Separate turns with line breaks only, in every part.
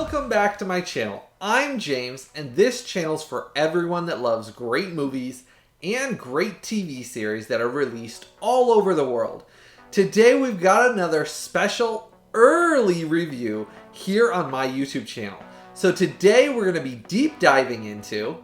Welcome back to my channel. I'm James, and this channel's for everyone that loves great movies and great TV series that are released all over the world. Today we've got another special early review here on my YouTube channel. So today we're going to be deep diving into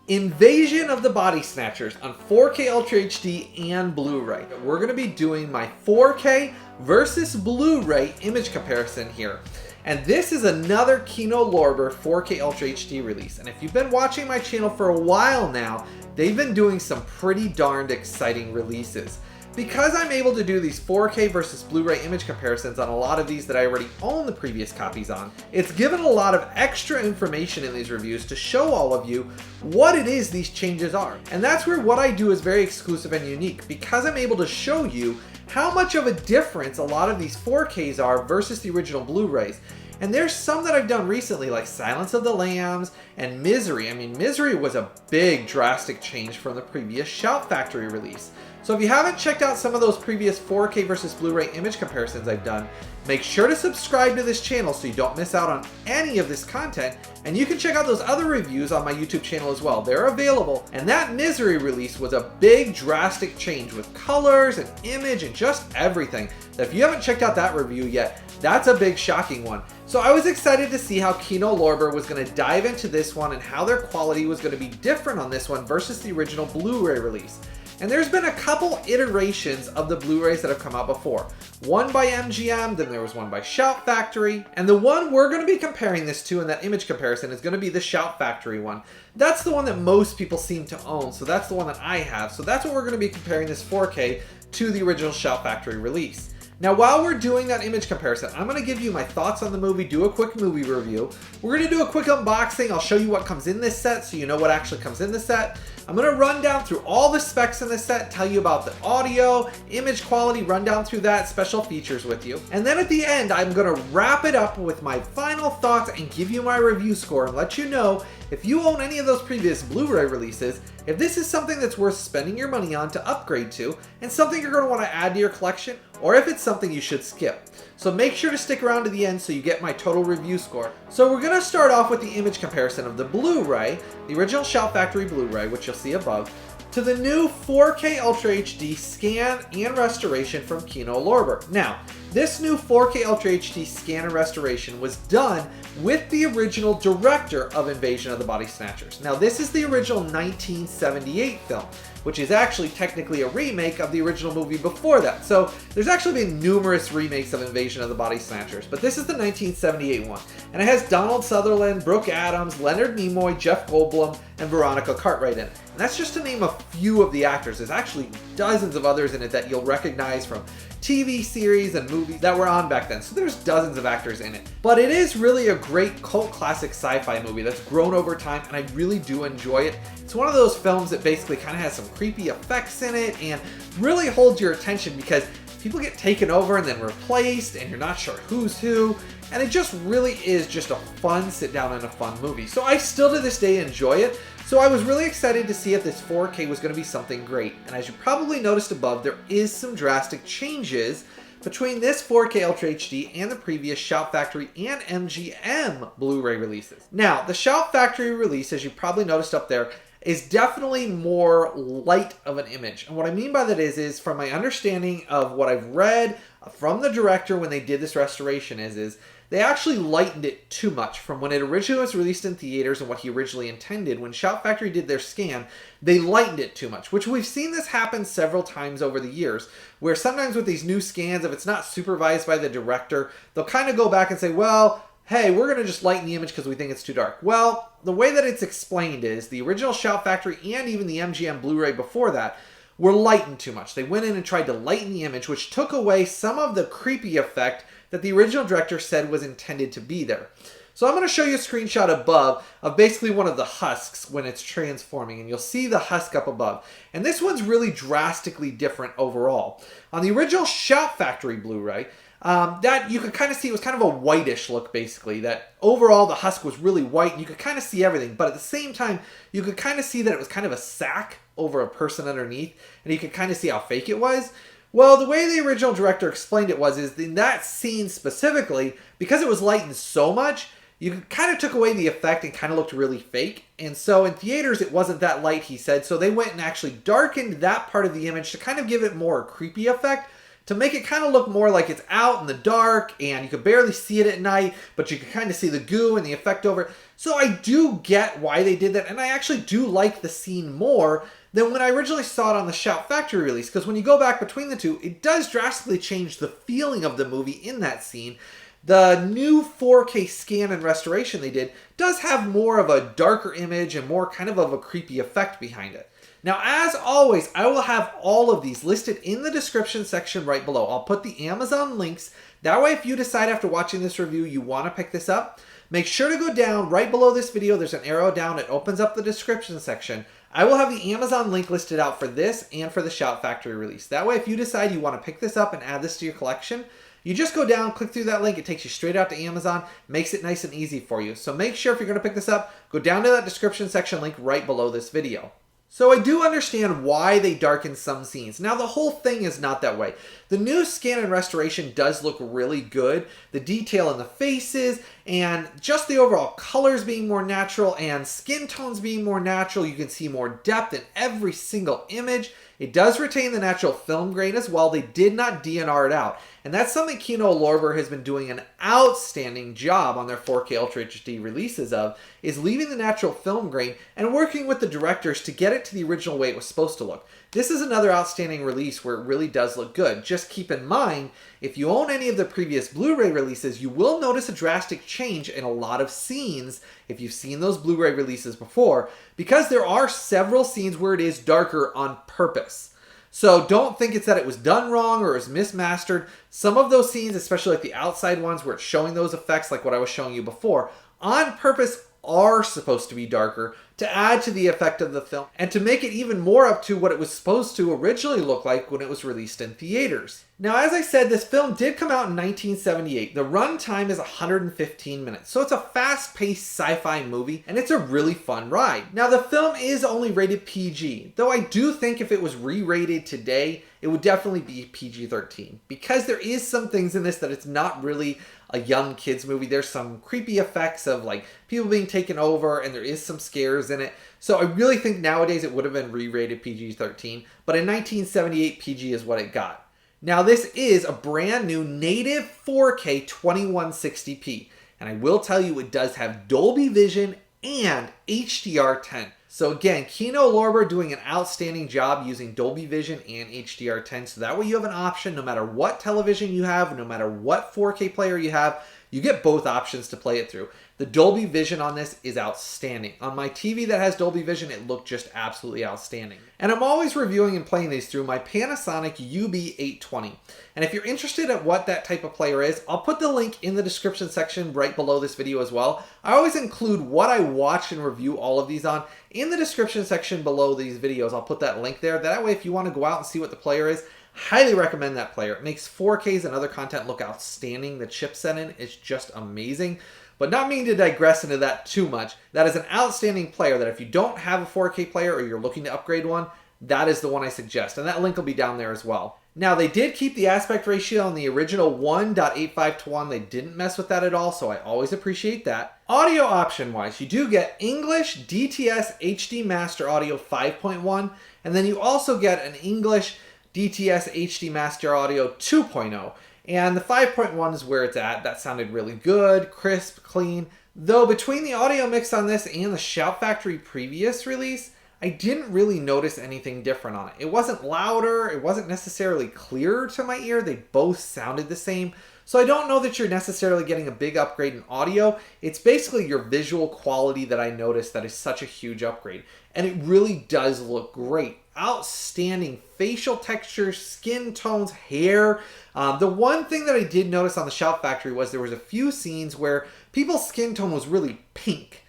Invasion of the Body Snatchers on 4K Ultra HD and Blu-ray. We're going to be doing my 4K versus Blu-ray image comparison here. And this is another Kino Lorber 4K Ultra HD release. And if you've been watching my channel for a while now, they've been doing some pretty darned exciting releases. Because I'm able to do these 4K versus Blu-ray image comparisons on a lot of these that I already own the previous copies on, it's given a lot of extra information in these reviews to show all of you what it is these changes are. And that's where what I do is very exclusive and unique, because I'm able to show you how much of a difference a lot of these 4Ks are versus the original Blu-rays. And there's some that I've done recently, like Silence of the Lambs and Misery. I mean, Misery was a big drastic change from the previous Shout Factory release. So if you haven't checked out some of those previous 4K versus Blu-ray image comparisons I've done, make sure to subscribe to this channel so you don't miss out on any of this content. And you can check out those other reviews on my YouTube channel as well. They're available. And that Misery release was a big drastic change with colors and image and just everything. So if you haven't checked out that review yet, that's a big shocking one. So I was excited to see how Kino Lorber was going to dive into this one and how their quality was going to be different on this one versus the original Blu-ray release. And there's been a couple iterations of the Blu-rays that have come out before. One by MGM, then there was one by Shout Factory, and the one we're going to be comparing this to in that image comparison is going to be the Shout Factory one. That's the one that most people seem to own, so that's the one that I have. So that's what we're going to be comparing this 4K to the original Shout Factory release. Now, while we're doing that image comparison, I'm going to give you my thoughts on the movie, do a quick movie review. We're going to do a quick unboxing. I'll show you what comes in this set so you know what actually comes in the set. I'm going to run down through all the specs in this set, tell you about the audio, image quality, run down through that, special features with you. And then at the end, I'm going to wrap it up with my final thoughts and give you my review score and let you know if you own any of those previous Blu-ray releases, if this is something that's worth spending your money on to upgrade to and something you're going to want to add to your collection, or if it's something you should skip. So make sure to stick around to the end so you get my total review score. So we're going to start off with the image comparison of the Blu-ray, the original Shout Factory Blu-ray, which you'll see above, to the new 4K Ultra HD scan and restoration from Kino Lorber. Now, this new 4K Ultra HD scan and restoration was done with the original director of Invasion of the Body Snatchers. Now, this is the original 1978 film, which is actually technically a remake of the original movie before that. So there's actually been numerous remakes of Invasion of the Body Snatchers, but this is the 1978 one. And it has Donald Sutherland, Brooke Adams, Leonard Nimoy, Jeff Goldblum, and Veronica Cartwright in it. And that's just to name a few of the actors. There's actually dozens of others in it that you'll recognize from TV series and movies that were on back then. So there's dozens of actors in it. But it is really a great cult classic sci-fi movie that's grown over time, and I really do enjoy it. It's one of those films that basically kind of has some creepy effects in it and really holds your attention because people get taken over and then replaced and you're not sure who's who. And it just really is just a fun sit down and a fun movie. So I still to this day enjoy it. So I was really excited to see if this 4K was going to be something great. And as you probably noticed above, there is some drastic changes between this 4K Ultra HD and the previous Shout Factory and MGM Blu-ray releases. Now, the Shout Factory release, as you probably noticed up there, is definitely more light of an image. And what I mean by that is from my understanding of what I've read from the director when they did this restoration is they actually lightened it too much from when it originally was released in theaters and what he originally intended. When Shout Factory did their scan, they lightened it too much, which we've seen this happen several times over the years, where sometimes with these new scans, if it's not supervised by the director, they'll kind of go back and say, well, hey, we're going to just lighten the image because we think it's too dark. Well, the way that it's explained is the original Shout Factory and even the MGM Blu-ray before that were lightened too much. They went in and tried to lighten the image, which took away some of the creepy effect that the original director said was intended to be there. So I'm going to show you a screenshot above of basically one of the husks when it's transforming, and you'll see the husk up above. And this one's really drastically different overall. On the original Shout Factory Blu-ray, that you could kind of see it was kind of a whitish look, basically. That overall the husk was really white and you could kind of see everything, but at the same time you could kind of see that it was kind of a sack over a person underneath, and you could kind of see how fake it was. Well, the way the original director explained it was in that scene specifically, because it was lightened so much, you kind of took away the effect and kind of looked really fake. And so in theaters, it wasn't that light, he said. So they went and actually darkened that part of the image to kind of give it more creepy effect, to make it kind of look more like it's out in the dark and you could barely see it at night, but you could kind of see the goo and the effect over it. So I do get why they did that, and I actually do like the scene more than when I originally saw it on the Shout Factory release, because when you go back between the two, it does drastically change the feeling of the movie in that scene. The new 4K scan and restoration they did does have more of a darker image and more kind of a creepy effect behind it. Now, as always, I will have all of these listed in the description section right below. I'll put the Amazon links. That way, if you decide after watching this review you want to pick this up, make sure to go down right below this video. There's an arrow down. It opens up the description section. I will have the Amazon link listed out for this and for the Shout Factory release. That way, if you decide you want to pick this up and add this to your collection, you just go down, click through that link. It takes you straight out to Amazon, makes it nice and easy for you. So make sure if you're going to pick this up, go down to that description section link right below this video. So I do understand why they darken some scenes. Now, the whole thing is not that way. The new scan and restoration does look really good. The detail in the faces and just the overall colors being more natural and skin tones being more natural. You can see more depth in every single image. It does retain the natural film grain as well. They did not DNR it out. And that's something Kino Lorber has been doing an outstanding job on their 4K Ultra HD releases of, is leaving the natural film grain and working with the directors to get it to the original way it was supposed to look. This is another outstanding release where it really does look good. Just keep in mind, if you own any of the previous Blu-ray releases, you will notice a drastic change in a lot of scenes if you've seen those Blu-ray releases before, because there are several scenes where it is darker on purpose. So don't think it's that it was done wrong or it was mismastered. Some of those scenes, especially like the outside ones where it's showing those effects like what I was showing you before, on purpose are supposed to be darker to add to the effect of the film and to make it even more up to what it was supposed to originally look like when it was released in theaters. Now, as I said, this film did come out in 1978. The runtime is 115 minutes, so it's a fast-paced sci-fi movie, and it's a really fun ride. Now, the film is only rated PG, though I do think if it was re-rated today, it would definitely be PG-13, because there is some things in this that it's not really a young kids movie. There's some creepy effects of like people being taken over, and there is some scares in it. So I really think nowadays it would have been re-rated PG-13, but in 1978, PG is what it got. Now, this is a brand new native 4K 2160p, and I will tell you it does have Dolby Vision and HDR10. So again, Kino Lorber doing an outstanding job using Dolby Vision and HDR10, so that way you have an option no matter what television you have, no matter what 4K player you have, you get both options to play it through. The Dolby Vision on this is outstanding. On my TV that has Dolby Vision, it looked just absolutely outstanding. And I'm always reviewing and playing these through my Panasonic UB820. And if you're interested at what that type of player is, I'll put the link in the description section right below this video as well. I always include what I watch and review all of these on in the description section below these videos. I'll put that link there. That way, if you want to go out and see what the player is, highly recommend that player. It makes 4Ks and other content look outstanding. The chipset in is just amazing. But not meaning to digress into that too much, that is an outstanding player that if you don't have a 4K player or you're looking to upgrade one, that is the one I suggest. And that link will be down there as well. Now, they did keep the aspect ratio on the original 1.85 to 1. They didn't mess with that at all, so I always appreciate that. Audio option-wise, you do get English DTS HD Master Audio 5.1, and then you also get an English DTS HD Master Audio 2.0. And the 5.1 is where it's at. That sounded really good, crisp, clean. Though between the audio mix on this and the Shout Factory previous release, I didn't really notice anything different on it. It wasn't louder, it wasn't necessarily clearer to my ear. They both sounded the same. So I don't know that you're necessarily getting a big upgrade in audio. It's basically your visual quality that I noticed that is such a huge upgrade. And it really does look great. Outstanding facial textures, skin tones, hair. The one thing that I did notice on the Shout Factory was there was a few scenes where people's skin tone was really pink.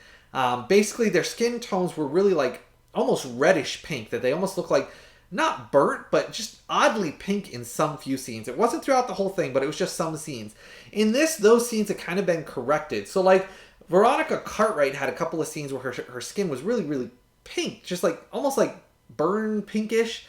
Basically, their skin tones were really like almost reddish pink, that they almost look like not burnt, but just oddly pink in some few scenes. It wasn't throughout the whole thing, but it was just some scenes. In this, those scenes have kind of been corrected. So like Veronica Cartwright had a couple of scenes where her skin was really, really pink, just like almost like burn pinkish.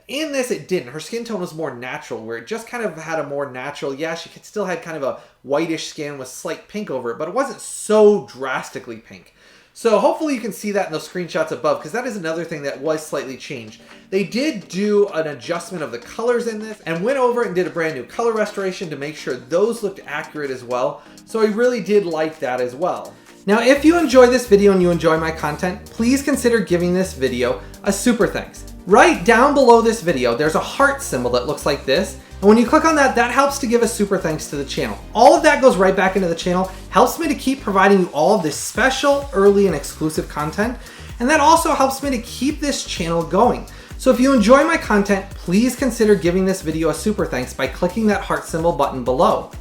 In this, it didn't. Her skin tone was more natural, where it just kind of had a more natural, yeah, she still had kind of a whitish skin with slight pink over it, but it wasn't so drastically pink. So hopefully you can see that in those screenshots above, because that is another thing that was slightly changed. They did do an adjustment of the colors in this and went over and did a brand new color restoration to make sure those looked accurate as well. So I really did like that as well. Now, if you enjoy this video and you enjoy my content, please consider giving this video a super thanks. Right down below this video, there's a heart symbol that looks like this. And when you click on that, that helps to give a super thanks to the channel. All of that goes right back into the channel, helps me to keep providing you all of this special, early, and exclusive content. And that also helps me to keep this channel going. So if you enjoy my content, please consider giving this video a super thanks by clicking that heart symbol button below.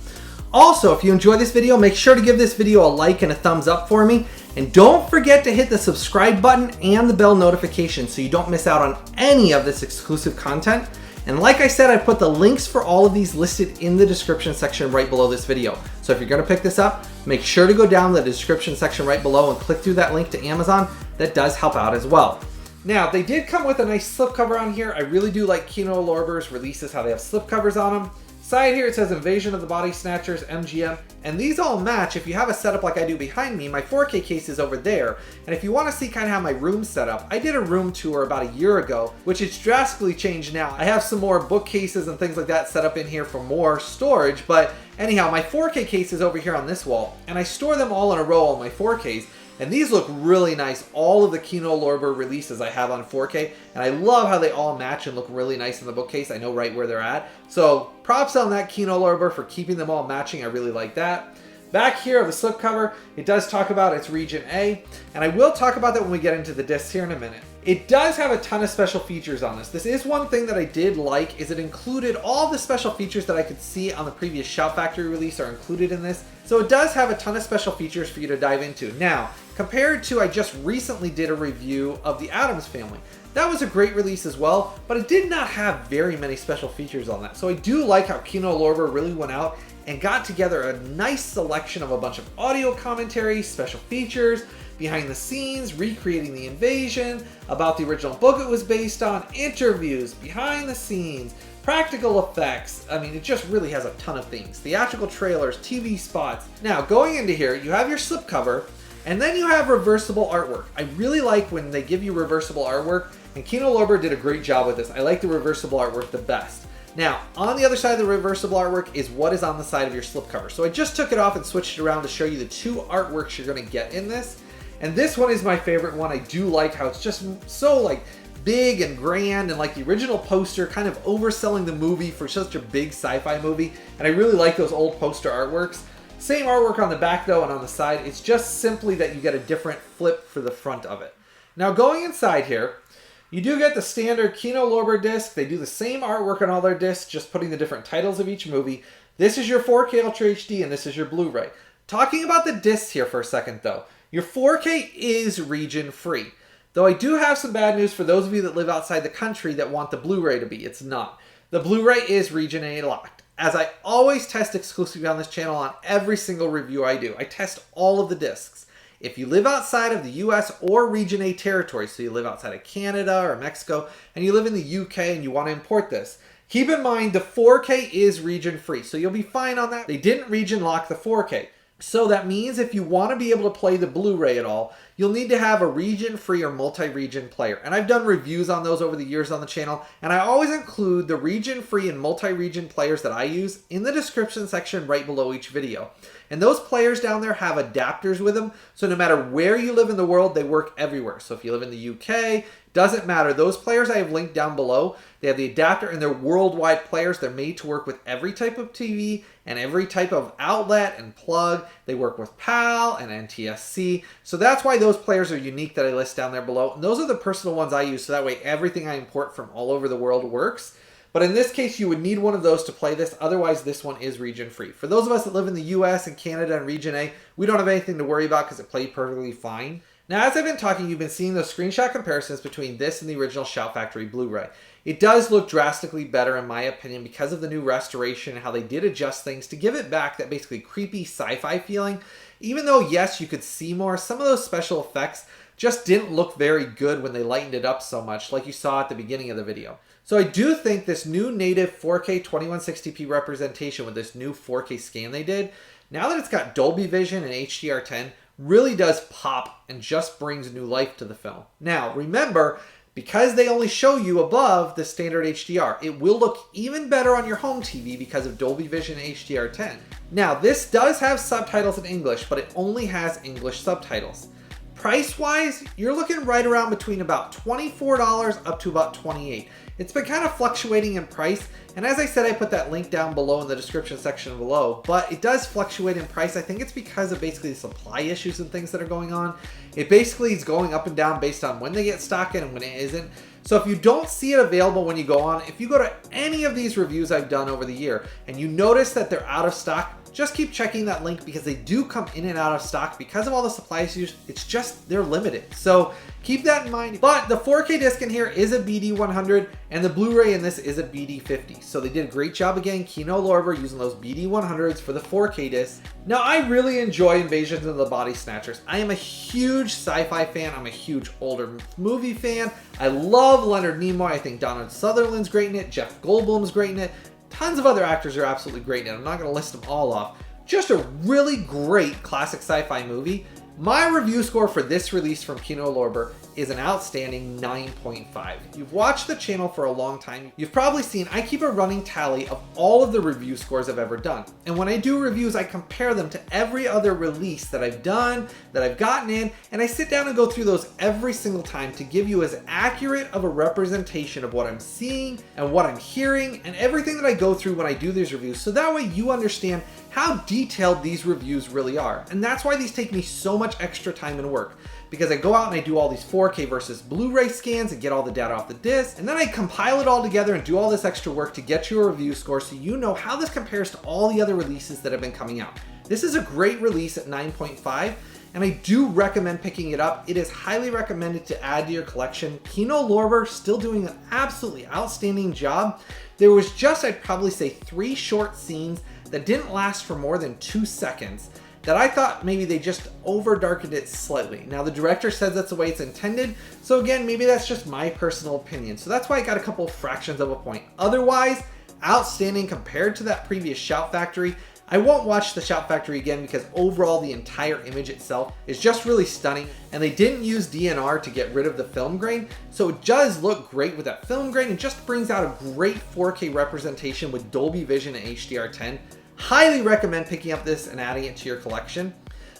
Also, if you enjoy this video, make sure to give this video a like and a thumbs up for me. And don't forget to hit the subscribe button and the bell notification so you don't miss out on any of this exclusive content. And like I said, I put the links for all of these listed in the description section right below this video. So if you're gonna pick this up, make sure to go down the description section right below and click through that link to Amazon. That does help out as well. Now, they did come with a nice slipcover on here. I really do like Kino Lorber's releases, how they have slipcovers on them. Side here it says Invasion of the Body Snatchers, MGM, and these all match. If you have a setup like I do behind me, my 4K case is over there, and if you want to see kind of how my room's set up, I did a room tour about a year ago, which has drastically changed now. I have some more bookcases and things like that set up in here for more storage, but anyhow, my 4K case is over here on this wall, and I store them all in a row on my 4Ks. And these look really nice. All of the Kino Lorber releases I have on 4K. And I love how they all match and look really nice in the bookcase. I know right where they're at. So props on that Kino Lorber for keeping them all matching. I really like that. Back here of the slipcover, it does talk about its region A. And I will talk about that when we get into the discs here in a minute. It does have a ton of special features on this. This is one thing that I did like, is it included all the special features that I could see on the previous Shout Factory release are included in this. So it does have a ton of special features for you to dive into. Now, compared to, I just recently did a review of the Addams Family. That was a great release as well, but it did not have very many special features on that. So I do like how Kino Lorber really went out and got together a nice selection of a bunch of audio commentary, special features, behind the scenes, recreating the invasion, about the original book it was based on, interviews, behind the scenes, practical effects. I mean, it just really has a ton of things. Theatrical trailers, TV spots. Now, going into here, you have your slipcover, and then you have reversible artwork. I really like when they give you reversible artwork, and Kino Lorber did a great job with this. I like the reversible artwork the best. Now, on the other side of the reversible artwork is what is on the side of your slipcover. So I just took it off and switched it around to show you the two artworks you're gonna get in this. And this one is my favorite one. I do like how it's just so like big and grand, and like the original poster kind of overselling the movie for such a big sci-fi movie. And I really like those old poster artworks. Same artwork on the back though and on the side. It's just simply that you get a different flip for the front of it. Now going inside here, you do get the standard Kino Lorber disc. They do the same artwork on all their discs, just putting the different titles of each movie. This is your 4K Ultra HD and this is your Blu-ray. Talking about the discs here for a second though. Your 4K is region free. Though I do have some bad news for those of you that live outside the country that want the Blu-ray to be. It's not. The Blu-ray is region A locked. As I always test exclusively on this channel on every single review I do. I test all of the discs. If you live outside of the US or region A territory, so you live outside of Canada or Mexico, and you live in the UK and you want to import this, keep in mind the 4K is region free. So you'll be fine on that. They didn't region lock the 4K. So that means if you want to be able to play the Blu-ray at all, you'll need to have a region-free or multi-region player. And I've done reviews on those over the years on the channel, and I always include the region-free and multi-region players that I use in the description section right below each video. And those players down there have adapters with them, so no matter where you live in the world, they work everywhere. So if you live in the UK, doesn't matter. Those players I have linked down below. They have the adapter and they're worldwide players. They're made to work with every type of TV and every type of outlet and plug. They work with PAL and NTSC. So that's why those players are unique that I list down there below. And those are the personal ones I use, so that way everything I import from all over the world works. But in this case, you would need one of those to play this. Otherwise, this one is region free. For those of us that live in the US and Canada and region A, we don't have anything to worry about because it played perfectly fine. Now, as I've been talking, you've been seeing those screenshot comparisons between this and the original Shout Factory Blu-ray. It does look drastically better, in my opinion, because of the new restoration and how they did adjust things to give it back that basically creepy sci-fi feeling. Even though, yes, you could see more, some of those special effects just didn't look very good when they lightened it up so much, like you saw at the beginning of the video. So I do think this new native 4K 2160p representation with this new 4K scan they did, now that it's got Dolby Vision and HDR10, really does pop and just brings new life to the film. Now, remember, because they only show you above the standard HDR, it will look even better on your home TV because of Dolby Vision and HDR10. Now, this does have subtitles in English, but it only has English subtitles. Price-wise, you're looking right around between about $24 up to about $28. It's been kind of fluctuating in price, and as I said, I put that link down below in the description section below, but it does fluctuate in price. I think it's because of basically the supply issues and things that are going on. It basically is going up and down based on when they get stock in and when it isn't. So if you don't see it available when you go on, if you go to any of these reviews I've done over the year and you notice that they're out of stock, just keep checking that link because they do come in and out of stock because of all the supply issues. It's just, they're limited. So keep that in mind. But the 4K disc in here is a BD100 and the Blu-ray in this is a BD50. So they did a great job again, Kino Lorber, using those BD100s for the 4K disc. Now I really enjoy Invasions of the Body Snatchers. I am a huge sci-fi fan. I'm a huge older movie fan. I love Leonard Nimoy. I think Donald Sutherland's great in it. Jeff Goldblum's great in it. Tons of other actors are absolutely great in it. I'm not going to list them all off. Just a really great classic sci-fi movie. My review score for this release from Kino Lorber is an outstanding 9.5. You've watched the channel for a long time. You've probably seen I keep a running tally of all of the review scores I've ever done. And when I do reviews, I compare them to every other release that I've done, that I've gotten in, and I sit down and go through those every single time to give you as accurate of a representation of what I'm seeing and what I'm hearing and everything that I go through when I do these reviews. So that way you understand how detailed these reviews really are. And that's why these take me so much extra time and work, because I go out and I do all these 4K versus Blu-ray scans and get all the data off the disc, and then I compile it all together and do all this extra work to get you a review score so you know how this compares to all the other releases that have been coming out. This is a great release at 9.5, and I do recommend picking it up. It is highly recommended to add to your collection. Kino Lorber still doing an absolutely outstanding job. There was just, I'd probably say, 3 short scenes that didn't last for more than 2 seconds that I thought maybe they just over darkened it slightly. Now the director says that's the way it's intended, so again, maybe that's just my personal opinion. So that's why I got a couple fractions of a point. Otherwise, outstanding compared to that previous Shout Factory. I won't watch the Shout Factory again because overall the entire image itself is just really stunning, and they didn't use DNR to get rid of the film grain, so it does look great with that film grain. It just brings out a great 4K representation with Dolby Vision and HDR10. Highly recommend picking up this and adding it to your collection.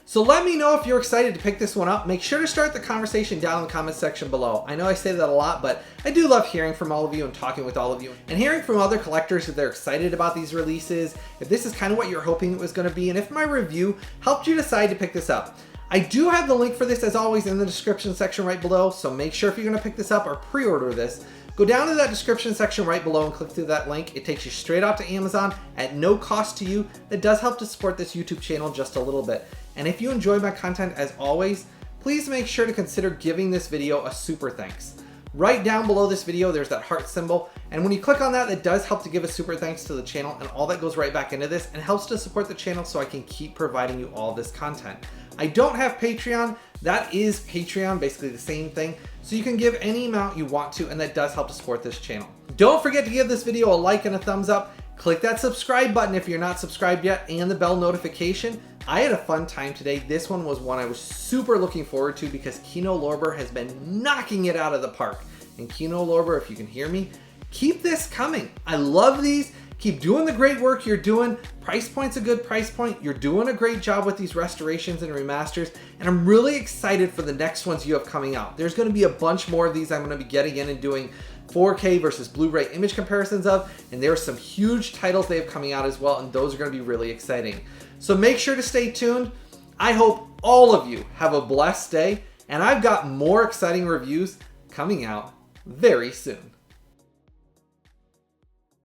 So let me know if you're excited to pick this one up. Make sure to start the conversation down in the comments section below. I know I say that a lot, but I do love hearing from all of you and talking with all of you and hearing from other collectors if they're excited about these releases, if this is kind of what you're hoping it was going to be, and if my review helped you decide to pick this up. I do have the link for this as always in the description section right below, so make sure if you're going to pick this up or pre-order this, go down to that description section right below and click through that link. It takes you straight out to Amazon at no cost to you. That does help to support this YouTube channel just a little bit. And if you enjoy my content as always, please make sure to consider giving this video a super thanks. Right down below this video, there's that heart symbol. And when you click on that, it does help to give a super thanks to the channel, and all that goes right back into this and helps to support the channel so I can keep providing you all this content. I don't have Patreon. That is Patreon, basically the same thing. So you can give any amount you want to, and that does help to support this channel. Don't forget to give this video a like and a thumbs up. Click that subscribe button if you're not subscribed yet, and the bell notification. I had a fun time today. This one was one I was super looking forward to because Kino Lorber has been knocking it out of the park. And Kino Lorber, if you can hear me, keep this coming. I love these. Keep doing the great work you're doing. Price point's a good price point. You're doing a great job with these restorations and remasters, and I'm really excited for the next ones you have coming out. There's going to be a bunch more of these I'm going to be getting in and doing 4K versus Blu-ray image comparisons of, and there are some huge titles they have coming out as well, and those are going to be really exciting. So make sure to stay tuned. I hope all of you have a blessed day, and I've got more exciting reviews coming out very soon.